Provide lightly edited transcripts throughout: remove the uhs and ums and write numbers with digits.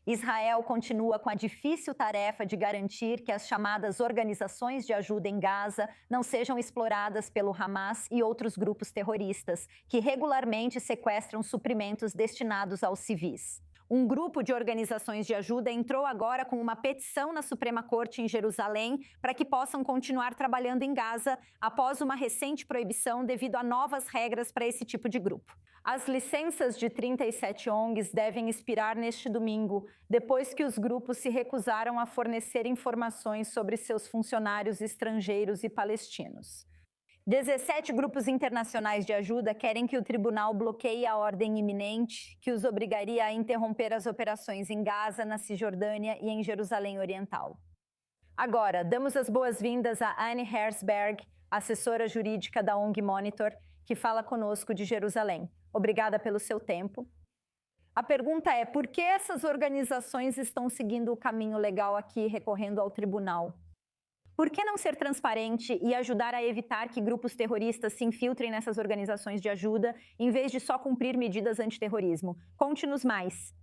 Israel continua com a difícil tarefa de garantir que as chamadas organizações de ajuda em Gaza não sejam exploradas pelo Hamas e outros grupos terroristas, que regularmente sequestram suprimentos destinados aos civis. Um grupo de organizações de ajuda entrou agora com uma petição na Suprema Corte em Jerusalém para que possam continuar trabalhando em Gaza após uma recente proibição devido a novas regras para esse tipo de grupo. As licenças de 37 ONGs devem expirar neste domingo, depois que os grupos se recusaram a fornecer informações sobre seus funcionários estrangeiros e palestinos. 17 grupos internacionais de ajuda querem que o tribunal bloqueie a ordem iminente que os obrigaria a interromper as operações em Gaza, na Cisjordânia e em Jerusalém Oriental. Agora, damos as boas-vindas a Anne Herzberg, assessora jurídica da ONG Monitor, que fala conosco de Jerusalém. Obrigada pelo seu tempo. A pergunta é: por que essas organizações estão seguindo o caminho legal aqui, recorrendo ao tribunal? Por que não ser transparente e ajudar a evitar que grupos terroristas se infiltrem nessas organizações de ajuda, em vez de só cumprir medidas antiterrorismo? Conte-nos mais.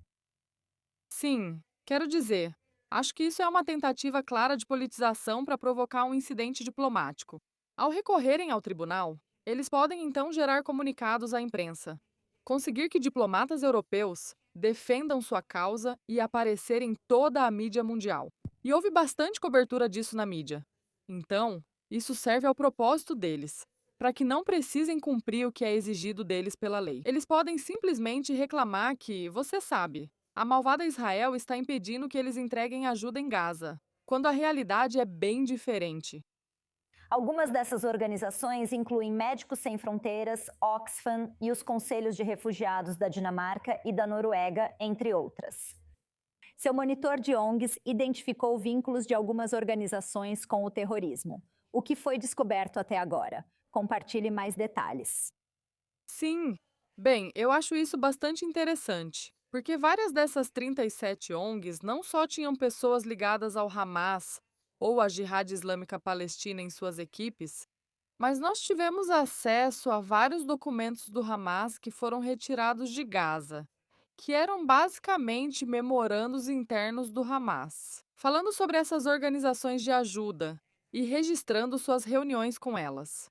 Sim, quero dizer, acho que isso é uma tentativa clara de politização para provocar um incidente diplomático. Ao recorrerem ao tribunal, eles podem então gerar comunicados à imprensa, conseguir que diplomatas europeus defendam sua causa e aparecer em toda a mídia mundial. E houve bastante cobertura disso na mídia. Então, isso serve ao propósito deles, para que não precisem cumprir o que é exigido deles pela lei. Eles podem simplesmente reclamar que, você sabe, a malvada Israel está impedindo que eles entreguem ajuda em Gaza, quando a realidade é bem diferente. Algumas dessas organizações incluem Médicos Sem Fronteiras, Oxfam e os Conselhos de Refugiados da Dinamarca e da Noruega, entre outras. Seu monitor de ONGs identificou vínculos de algumas organizações com o terrorismo. O que foi descoberto até agora? Compartilhe mais detalhes. Sim, bem, eu acho isso bastante interessante, porque várias dessas 37 ONGs não só tinham pessoas ligadas ao Hamas ou à Jihad Islâmica Palestina em suas equipes, mas nós tivemos acesso a vários documentos do Hamas que foram retirados de Gaza, que eram basicamente memorandos internos do Hamas, falando sobre essas organizações de ajuda e registrando suas reuniões com elas.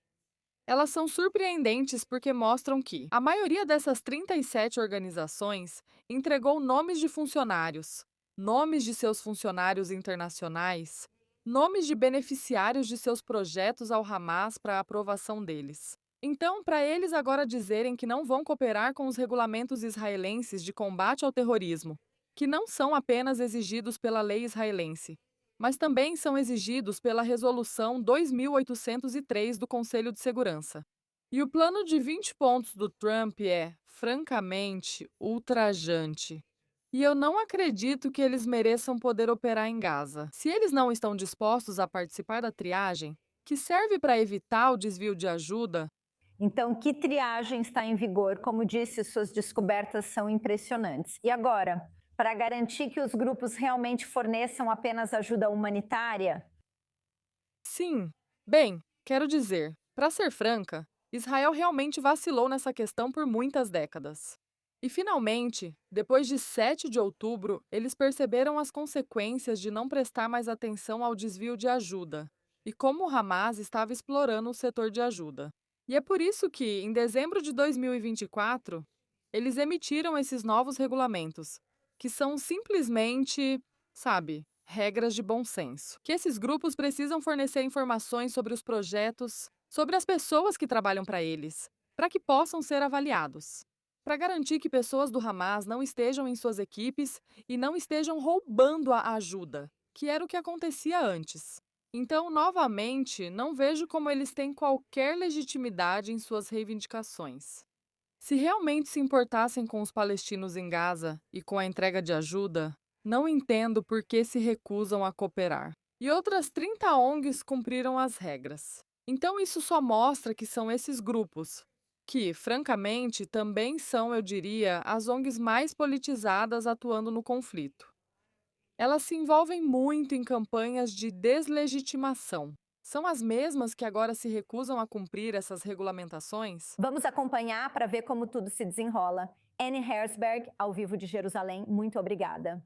Elas são surpreendentes porque mostram que a maioria dessas 37 organizações entregou nomes de funcionários, nomes de seus funcionários internacionais, nomes de beneficiários de seus projetos ao Hamas para a aprovação deles. Então, para eles agora dizerem que não vão cooperar com os regulamentos israelenses de combate ao terrorismo, que não são apenas exigidos pela lei israelense, mas também são exigidos pela Resolução 2803 do Conselho de Segurança. E o plano de 20 pontos do Trump é, francamente, ultrajante. E eu não acredito que eles mereçam poder operar em Gaza. Se eles não estão dispostos a participar da triagem, que serve para evitar o desvio de ajuda. Então, que triagem está em vigor? Como disse, suas descobertas são impressionantes. E agora, para garantir que os grupos realmente forneçam apenas ajuda humanitária? Sim, bem, quero dizer, para ser franca, Israel realmente vacilou nessa questão por muitas décadas. E finalmente, depois de 7 de outubro, eles perceberam as consequências de não prestar mais atenção ao desvio de ajuda e como o Hamas estava explorando o setor de ajuda. E é por isso que, em dezembro de 2024, eles emitiram esses novos regulamentos, que são simplesmente, sabe, regras de bom senso. Que esses grupos precisam fornecer informações sobre os projetos, sobre as pessoas que trabalham para eles, para que possam ser avaliados. Para garantir que pessoas do Hamas não estejam em suas equipes e não estejam roubando a ajuda, que era o que acontecia antes. Então, novamente, não vejo como eles têm qualquer legitimidade em suas reivindicações. Se realmente se importassem com os palestinos em Gaza e com a entrega de ajuda, não entendo por que se recusam a cooperar. E outras 30 ONGs cumpriram as regras. Então isso só mostra que são esses grupos, que, francamente, também são, eu diria, as ONGs mais politizadas atuando no conflito. Elas se envolvem muito em campanhas de deslegitimação. São as mesmas que agora se recusam a cumprir essas regulamentações? Vamos acompanhar para ver como tudo se desenrola. Anne Herzberg, ao vivo de Jerusalém, muito obrigada.